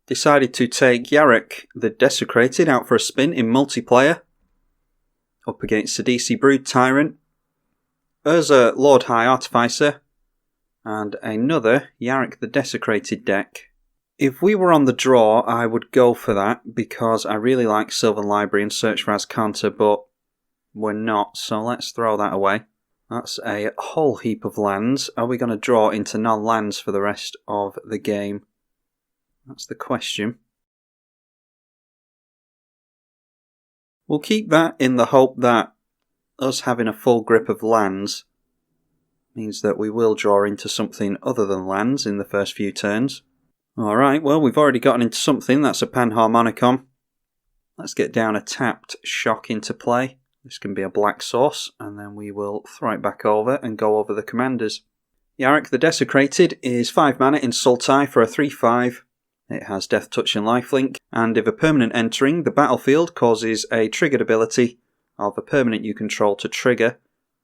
Decided to take Yarok the Desecrated out for a spin in multiplayer. Up against Sidisi Brood Tyrant, Urza Lord High Artificer, and another Yarok the Desecrated deck. If we were on the draw, I would go for that because I really like Sylvan Library and Search for Azcanta, but we're not, so let's throw that away. That's a whole heap of lands. Are we going to draw into non-lands for the rest of the game? That's the question. We'll keep that in the hope that us having a full grip of lands means that we will draw into something other than lands in the first few turns. Alright, well, we've already gotten into something. That's a Panharmonicon. Let's get down a tapped Shock into play. This can be a black source, and then we will throw it back over and go over the commanders. Yarok the Desecrated is 5 mana in Sultai for a 3/5. It has Death Touch and Lifelink, and if a permanent entering the battlefield causes a triggered ability of a permanent you control to trigger,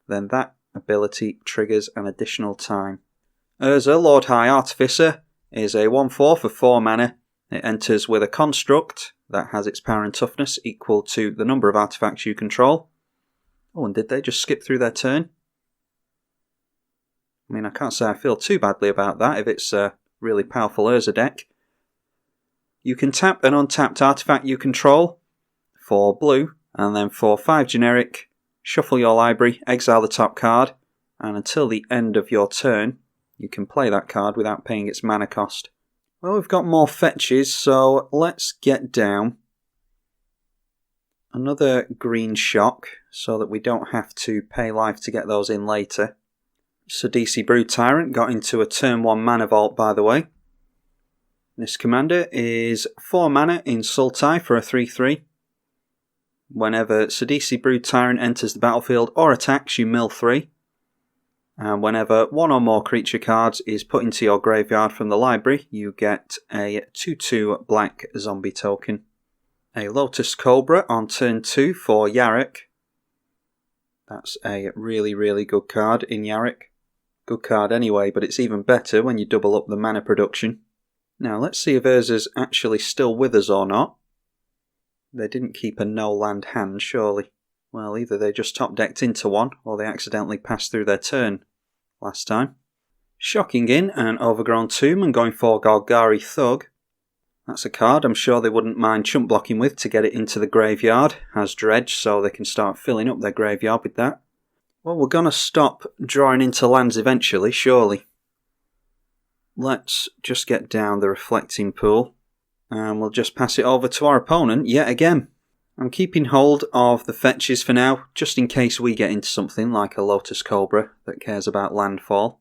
then that ability triggers an additional time. Urza, Lord High Artificer, is a 1/4 for 4 mana. It enters with a construct that has its power and toughness equal to the number of artifacts you control. Oh, and did they just skip through their turn? I mean, I can't say I feel too badly about that if it's a really powerful Urza deck. You can tap an untapped artifact you control for blue, and then for 5 generic, shuffle your library, exile the top card, and until the end of your turn, you can play that card without paying its mana cost. Well, we've got more fetches, so let's get down another green shock so that we don't have to pay life to get those in later. Sidisi Brood Tyrant got into a turn 1 mana vault, by the way. This commander is 4 mana in Sultai for a 3/3. Whenever Sidisi Brood Tyrant enters the battlefield or attacks, you mill 3. And whenever one or more creature cards is put into your graveyard from the library, you get a 2/2 black zombie token. A Lotus Cobra on turn 2 for Yarok. That's a really, really good card in Yarok. Good card anyway, but it's even better when you double up the mana production. Now let's see if Urza's actually still with us or not. They didn't keep a no-land hand, surely. Well, either they just top-decked into one, or they accidentally passed through their turn last time. Shocking in an Overgrown Tomb and going for Golgari Thug. That's a card I'm sure they wouldn't mind chump blocking with to get it into the graveyard. Has Dredge, so they can start filling up their graveyard with that. Well, we're going to stop drawing into lands eventually, surely. Let's just get down the Reflecting Pool, and we'll just pass it over to our opponent yet again. I'm keeping hold of the fetches for now, just in case we get into something like a Lotus Cobra that cares about landfall.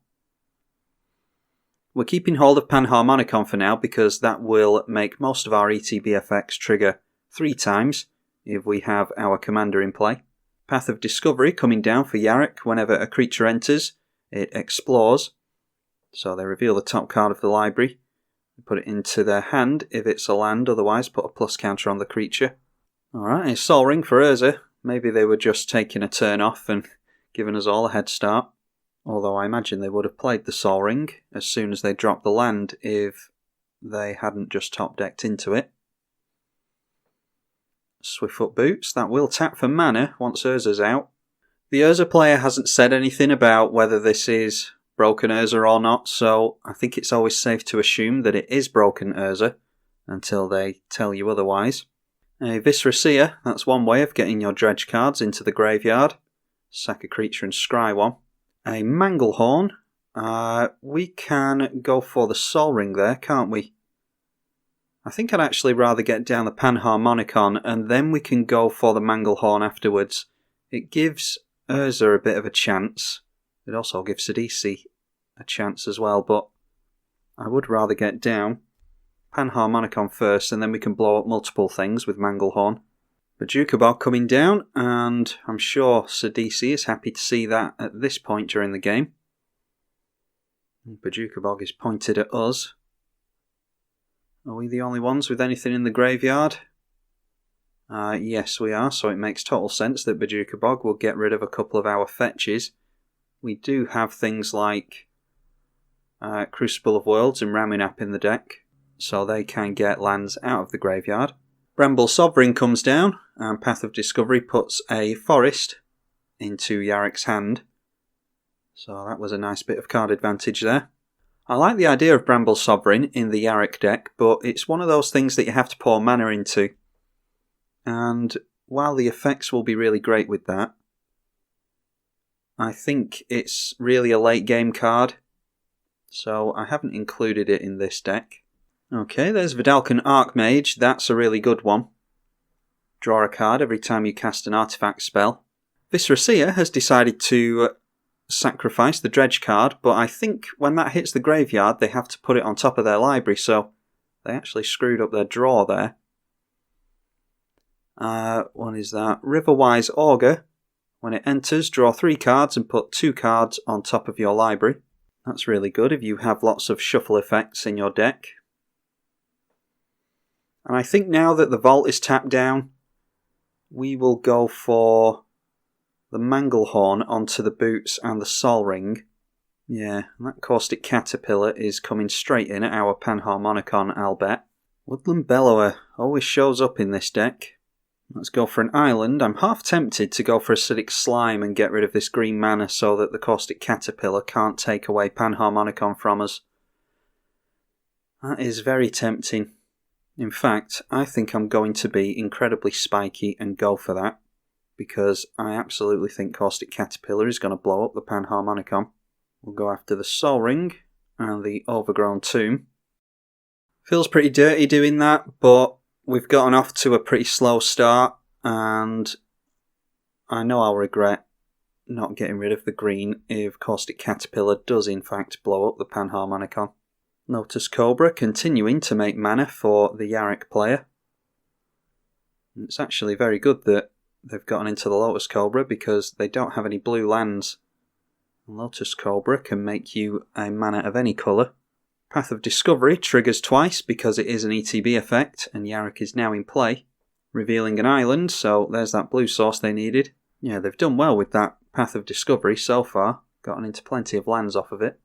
We're keeping hold of Panharmonicon for now because that will make most of our ETB trigger 3 times if we have our commander in play. Path of Discovery coming down for Yarok. Whenever a creature enters, it explores. So they reveal the top card of the library, put it into their hand if it's a land, otherwise put a plus counter on the creature. Alright, a Sol Ring for Urza. Maybe they were just taking a turn off and giving us all a head start. Although I imagine they would have played the Sol Ring as soon as they dropped the land if they hadn't just top-decked into it. Swiftfoot Boots, that will tap for mana once Urza's out. The Urza player hasn't said anything about whether this is broken Urza or not, so I think it's always safe to assume that it is broken Urza until they tell you otherwise. A Viscera Seer, that's one way of getting your dredge cards into the graveyard. Sack a creature and scry one. A Manglehorn, we can go for the Sol Ring there, can't we? I think I'd actually rather get down the Panharmonicon and then we can go for the Manglehorn afterwards. It gives Urza a bit of a chance. It also gives Sidisi a chance as well, but I would rather get down Panharmonicon first, and then we can blow up multiple things with Manglehorn. Bojuka Bog coming down, and I'm sure Sidisi is happy to see that at this point during the game. Bojuka Bog is pointed at us. Are we the only ones with anything in the graveyard? Yes, we are, so it makes total sense that Bojuka Bog will get rid of a couple of our fetches. We do have things like Crucible of Worlds and Raminap in the deck. so they can get lands out of the graveyard. Bramble Sovereign comes down, and Path of Discovery puts a forest into Yarok's hand. So that was a nice bit of card advantage there. I like the idea of Bramble Sovereign in the Yarok deck, but it's one of those things that you have to pour mana into. And while the effects will be really great with that, I think it's really a late game card, so I haven't included it in this deck. Okay, there's Vidalcan Archmage, that's a really good one. Draw a card every time you cast an artifact spell. Viscera Seer has decided to sacrifice the Dredge card, but I think when that hits the graveyard they have to put it on top of their library, so they actually screwed up their draw there. What is that? Riverwise Augur. When it enters, draw 3 cards and put 2 cards on top of your library. That's really good if you have lots of shuffle effects in your deck. And I think now that the Vault is tapped down, we will go for the Manglehorn onto the boots and the Sol Ring. Yeah, that Caustic Caterpillar is coming straight in at our Panharmonicon, I'll bet. Woodland Bellower always shows up in this deck. Let's go for an island. I'm half tempted to go for Acidic Slime and get rid of this green mana so that the Caustic Caterpillar can't take away Panharmonicon from us. That is very tempting. In fact, I think I'm going to be incredibly spiky and go for that, because I absolutely think Caustic Caterpillar is going to blow up the Panharmonicon. We'll go after the Sol Ring and the Overgrown Tomb. Feels pretty dirty doing that, but we've gotten off to a pretty slow start, and I know I'll regret not getting rid of the green if Caustic Caterpillar does in fact blow up the Panharmonicon. Lotus Cobra continuing to make mana for the Yarok player. It's actually very good that they've gotten into the Lotus Cobra because they don't have any blue lands. Lotus Cobra can make you a mana of any colour. Path of Discovery triggers twice because it is an ETB effect, and Yarok is now in play, revealing an island, so there's that blue source they needed. Yeah, they've done well with that Path of Discovery so far, gotten into plenty of lands off of it.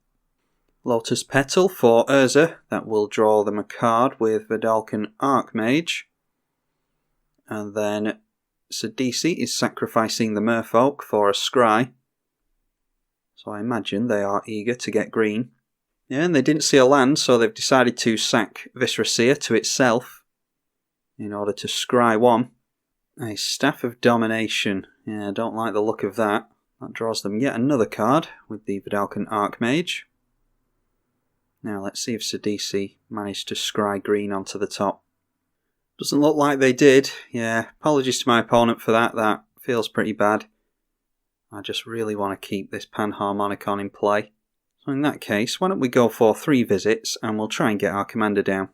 Lotus Petal for Urza, that will draw them a card with Vidalcan Archmage. And then Sidisi is sacrificing the Merfolk for a Scry. So I imagine they are eager to get green. Yeah, and they didn't see a land, so they've decided to sack Viscera Seer to itself in order to scry 1. A Staff of Domination. Yeah, I don't like the look of that. That draws them yet another card with the Vidalcan Archmage. Now let's see if Sidisi managed to scry green onto the top. Doesn't look like they did. Yeah, apologies to my opponent for that. That feels pretty bad. I just really want to keep this Panharmonicon in play. So in that case, why don't we go for 3 visits and we'll try and get our commander down.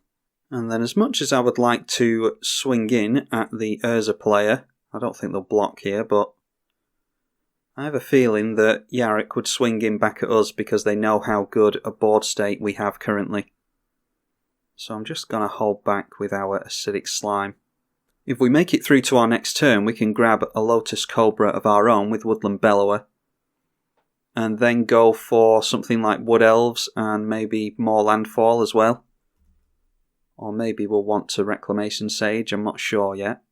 And then as much as I would like to swing in at the Urza player, I don't think they'll block here, but I have a feeling that Yarok would swing in back at us because they know how good a board state we have currently. So I'm just going to hold back with our Acidic Slime. If we make it through to our next turn, we can grab a Lotus Cobra of our own with Woodland Bellower, and then go for something like Wood Elves and maybe more landfall as well. Or maybe we'll want to Reclamation Sage, I'm not sure yet.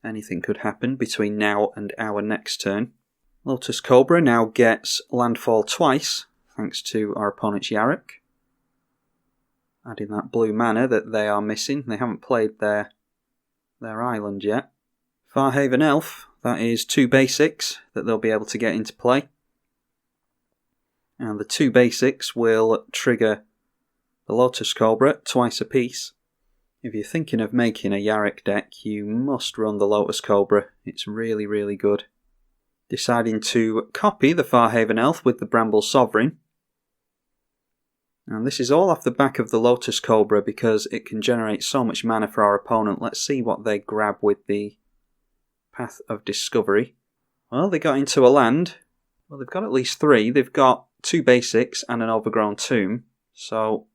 Anything could happen between now and our next turn. Lotus Cobra now gets landfall twice, thanks to our opponent's Yarok. Adding that blue mana that they are missing. They haven't played their island yet. Farhaven Elf, that is 2 basics that they'll be able to get into play. And the 2 basics will trigger the Lotus Cobra twice apiece. If you're thinking of making a Yarok deck, you must run the Lotus Cobra. It's really, really good. Deciding to copy the Farhaven Elf with the Bramble Sovereign. And this is all off the back of the Lotus Cobra because it can generate so much mana for our opponent. Let's see what they grab with the Path of Discovery. Well, they got into a land. Well, they've got at least 3. They've got 2 basics and an Overgrown Tomb.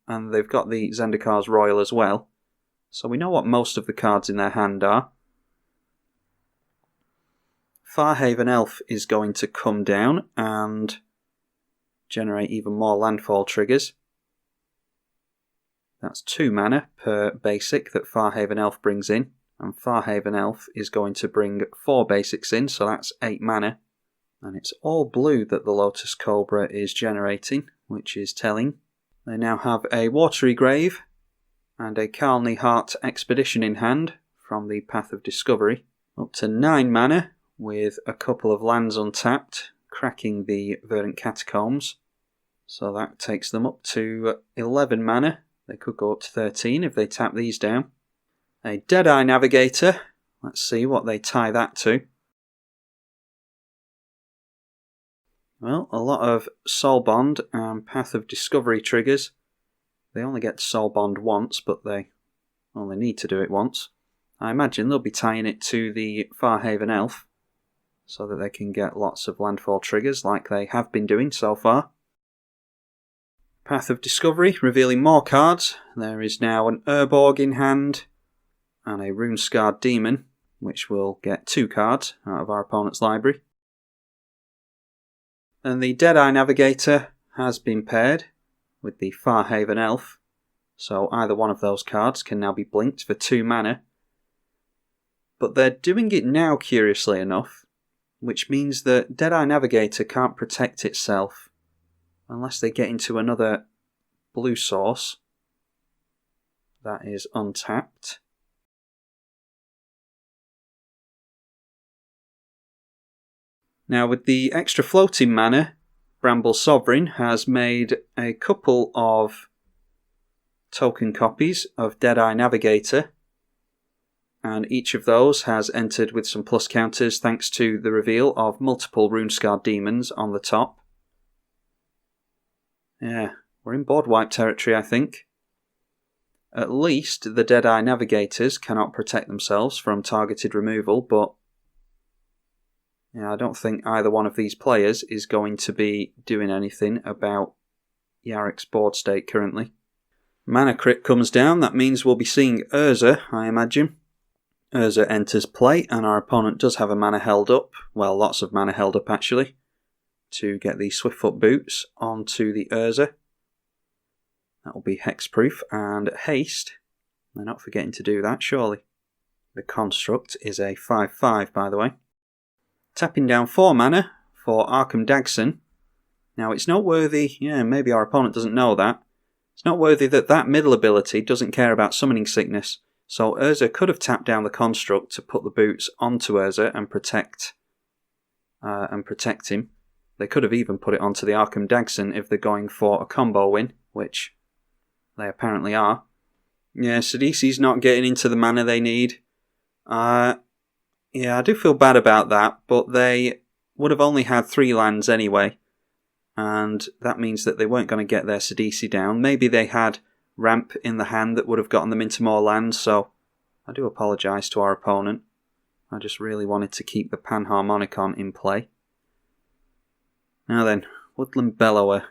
And they've got the Zendikar's Royal as well. So we know what most of the cards in their hand are. Farhaven Elf is going to come down and generate even more landfall triggers. That's 2 mana per basic that Farhaven Elf brings in, and Farhaven Elf is going to bring 4 basics in, so that's 8 mana. And it's all blue that the Lotus Cobra is generating, which is telling. They now have a Watery Grave and a Carlney Heart Expedition in hand from the Path of Discovery. Up to 9 mana with a couple of lands untapped, cracking the Verdant Catacombs. So that takes them up to 11 mana. They could go up to 13 if they tap these down. A Deadeye Navigator. Let's see what they tie that to. Well, a lot of Soul Bond and Path of Discovery triggers. They only get Soul Bond once, but they only need to do it once. I imagine they'll be tying it to the Farhaven Elf, so that they can get lots of landfall triggers like they have been doing so far. Path of Discovery, revealing more cards. There is now an Urborg in hand, and a Rune-Scarred Demon, which will get 2 cards out of our opponent's library. And the Deadeye Navigator has been paired with the Farhaven Elf, so either one of those cards can now be blinked for 2 mana. But they're doing it now, curiously enough, which means that Deadeye Navigator can't protect itself unless they get into another blue source that is untapped. Now, with the extra floating mana, Bramble Sovereign has made a couple of token copies of Deadeye Navigator, and each of those has entered with some plus counters thanks to the reveal of multiple Rune-Scarred Demons on the top. Yeah, we're in board wipe territory, I think. At least the Deadeye Navigators cannot protect themselves from targeted removal, but yeah, I don't think either one of these players is going to be doing anything about Yarok's board state currently. Mana crit comes down, that means we'll be seeing Urza, I imagine. Urza enters play, and our opponent does have a mana held up, well, lots of mana held up actually, to get the Swiftfoot Boots onto the Urza. That will be hexproof and haste. They're not forgetting to do that, surely. The construct is a 5/5, by the way. Tapping down 4 mana for Arkham Dagson. Now it's noteworthy, maybe our opponent doesn't know that. It's noteworthy that that middle ability doesn't care about summoning sickness. So Urza could have tapped down the construct to put the boots onto Urza and protect him. They could have even put it onto the Arkham Dagson if they're going for a combo win, which they apparently are. Yeah, Sidisi's not getting into the mana they need. Yeah, I do feel bad about that, but they would have only had 3 lands anyway, and that means that they weren't going to get their Sidisi down. Maybe they had ramp in the hand that would have gotten them into more lands, so I do apologise to our opponent. I just really wanted to keep the Panharmonicon in play. Now then, Woodland Bellower.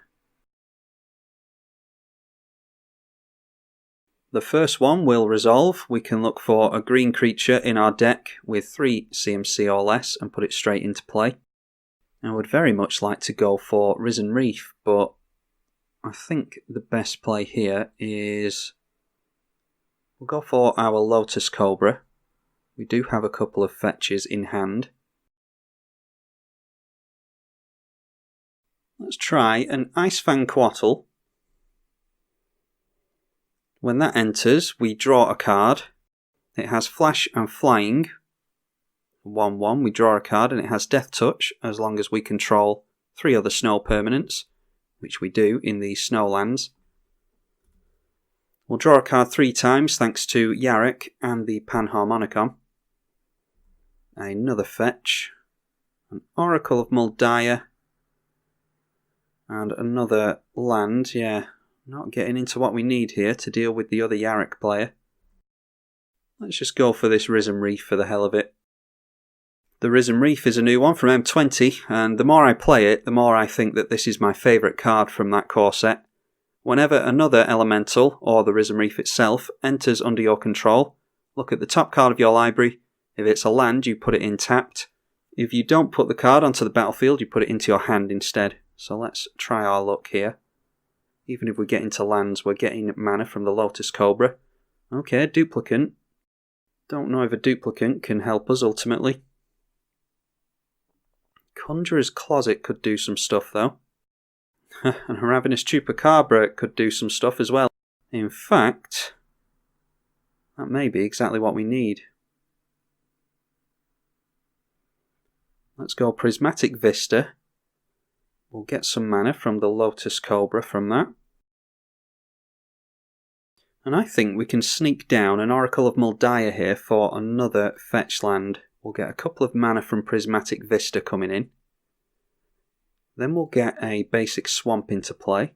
The first one will resolve. We can look for a green creature in our deck with 3 CMC or less and put it straight into play. I would very much like to go for Risen Reef, but I think the best play here is we'll go for our Lotus Cobra. We do have a couple of fetches in hand. Let's try an Icefang Quattle. When that enters, we draw a card. It has Flash and Flying. 1/1, we draw a card, and it has Death Touch as long as we control 3 other snow permanents, which we do in the Snowlands. We'll draw a card 3 times thanks to Yarok and the Panharmonicon. Another fetch. An Oracle of Muldiah. And another land, yeah. Not getting into what we need here to deal with the other Yarok player. Let's just go for this Risen Reef for the hell of it. The Risen Reef is a new one from M20, and the more I play it, the more I think that this is my favourite card from that core set. Whenever another elemental, or the Risen Reef itself, enters under your control, look at the top card of your library. If it's a land, you put it in tapped. If you don't put the card onto the battlefield, you put it into your hand instead. So let's try our luck here. Even if we get into lands, we're getting mana from the Lotus Cobra. Okay, duplicant. Don't know if a duplicant can help us ultimately. Conjurer's Closet could do some stuff though. And a Ravenous Chupacabra could do some stuff as well. In fact, that may be exactly what we need. Let's go Prismatic Vista. We'll get some mana from the Lotus Cobra from that. And I think we can sneak down an Oracle of Muldiah here for another fetch land. We'll get a couple of mana from Prismatic Vista coming in. Then we'll get a basic Swamp into play.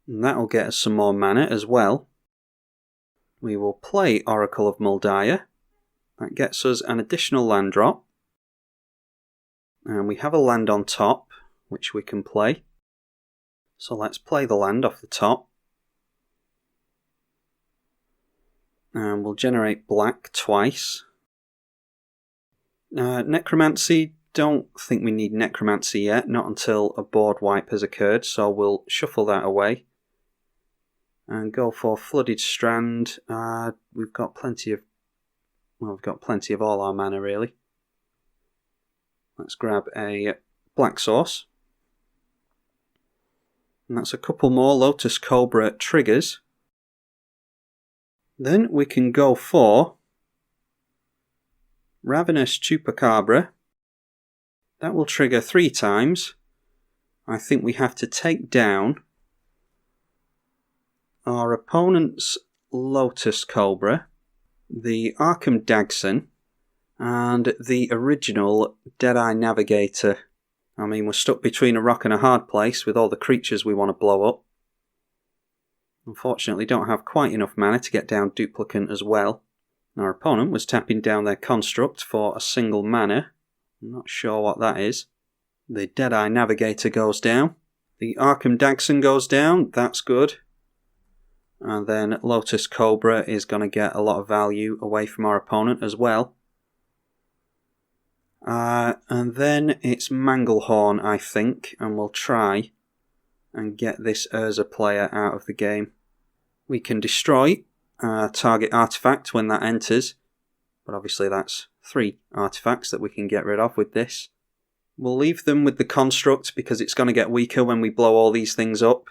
And that'll get us some more mana as well. We will play Oracle of Muldiah. That gets us an additional land drop. And we have a land on top, which we can play. So let's play the land off the top. And we'll generate black twice. Necromancy, don't think we need Necromancy yet, not until a board wipe has occurred, so we'll shuffle that away. And go for Flooded Strand. We've got plenty of all our mana really. Let's grab a Black Source. And that's a couple more Lotus Cobra triggers. Then we can go for Ravenous Chupacabra. That will trigger 3 times. I think we have to take down our opponent's Lotus Cobra, the Arkham Dagson, and the original Deadeye Navigator. I mean, we're stuck between a rock and a hard place with all the creatures we want to blow up. Unfortunately, don't have quite enough mana to get down Duplicant as well. Our opponent was tapping down their Construct for a single mana. I'm not sure what that is. The Deadeye Navigator goes down. The Arkham Dagson goes down. That's good. And then Lotus Cobra is going to get a lot of value away from our opponent as well. And then it's Manglehorn, I think, and we'll try and get this Urza player out of the game. We can destroy target artifact when that enters, but obviously that's 3 artifacts that we can get rid of with this. We'll leave them with the Construct because it's going to get weaker when we blow all these things up.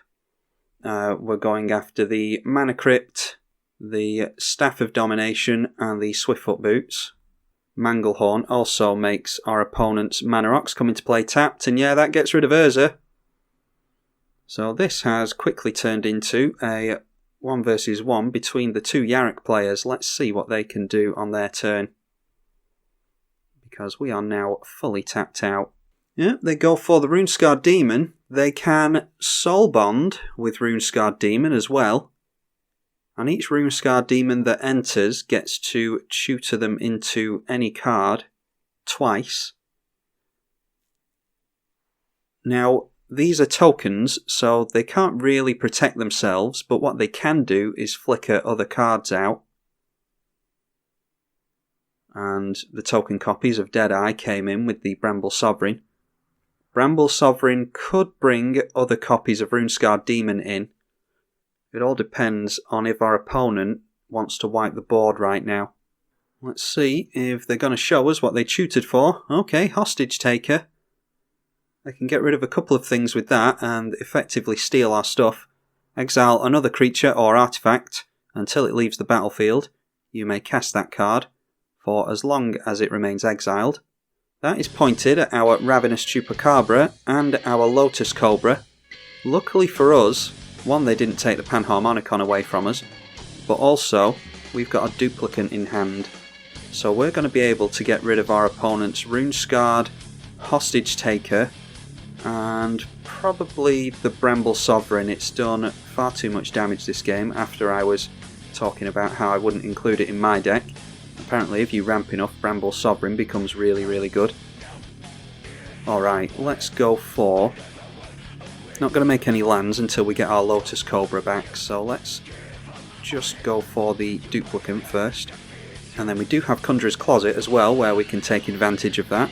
We're going after the Mana Crypt, the Staff of Domination, and the Swiftfoot Boots. Manglehorn also makes our opponent's Mana Rocks come into play tapped, and yeah, that gets rid of Urza. So this has quickly turned into a 1 versus 1 between the 2 Yarok players. Let's see what they can do on their turn, because we are now fully tapped out. Yeah, they go for the Runescarred Demon. They can Soul Bond with Runescarred Demon as well. And each Runescarred Demon that enters gets to tutor them into any card twice. Now, these are tokens, so they can't really protect themselves, but what they can do is flicker other cards out. And the token copies of Deadeye came in with the Bramble Sovereign. Bramble Sovereign could bring other copies of Runescarred Demon in. It all depends on if our opponent wants to wipe the board right now. Let's see if they're going to show us what they tutored for. Okay, Hostage Taker. They can get rid of a couple of things with that and effectively steal our stuff. Exile another creature or artifact until it leaves the battlefield. You may cast that card for as long as it remains exiled. That is pointed at our Ravenous Chupacabra and our Lotus Cobra. Luckily for us, one, they didn't take the Panharmonicon away from us, but also we've got a Duplicant in hand. So we're going to be able to get rid of our opponent's Runescarred, Hostage Taker, and probably the Bramble Sovereign. It's done far too much damage this game after I was talking about how I wouldn't include it in my deck. Apparently if you ramp enough, Bramble Sovereign becomes really, really good. Alright, let's go for... Not going to make any lands until we get our Lotus Cobra back, so let's just go for the Duplicant first. And then we do have Conjurer's Closet as well, where we can take advantage of that.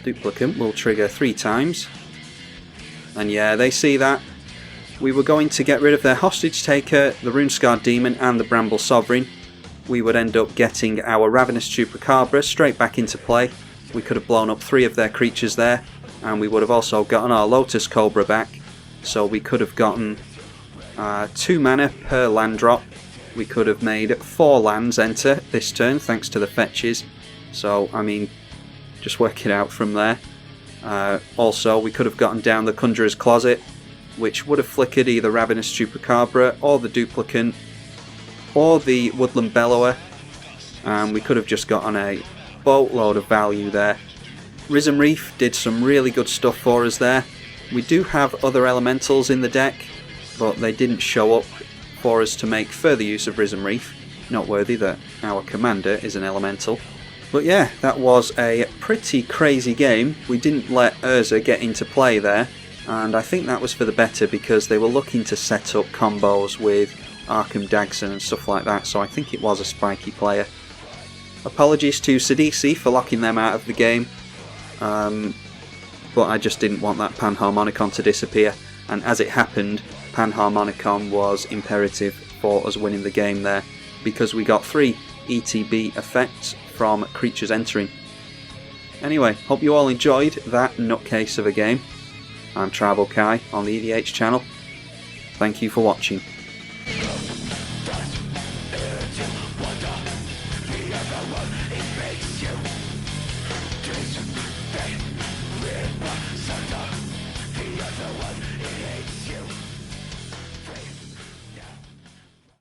Duplicant will trigger 3 times. And yeah, they see that. We were going to get rid of their Hostage Taker, the Runescarred Demon and the Bramble Sovereign. We would end up getting our Ravenous Chupacabra straight back into play. We could have blown up 3 of their creatures there, and we would have also gotten our Lotus Cobra back. So we could have gotten 2 mana per land drop. We could have made 4 lands enter this turn thanks to the fetches. So, I mean, just work it out from there. Also, we could have gotten down the Conjurer's Closet, which would have flickered either Ravenous Chupacabra or the Duplicant or the Woodland Bellower, and we could have just gotten a boatload of value there. Risen Reef did some really good stuff for us there. We do have other elementals in the deck, but they didn't show up for us to make further use of Risen Reef. Noteworthy that our commander is an elemental. But yeah, that was a pretty crazy game. We didn't let Urza get into play there, and I think that was for the better because they were looking to set up combos with Arkham Dagson and stuff like that, so I think it was a spiky player. Apologies to Sidisi for locking them out of the game, but I just didn't want that Panharmonicon to disappear, and as it happened, Panharmonicon was imperative for us winning the game there, because we got 3 ETB effects from creatures entering. Anyway, hope you all enjoyed that nutcase of a game. I'm tribalkai on the EDH channel. Thank you for watching.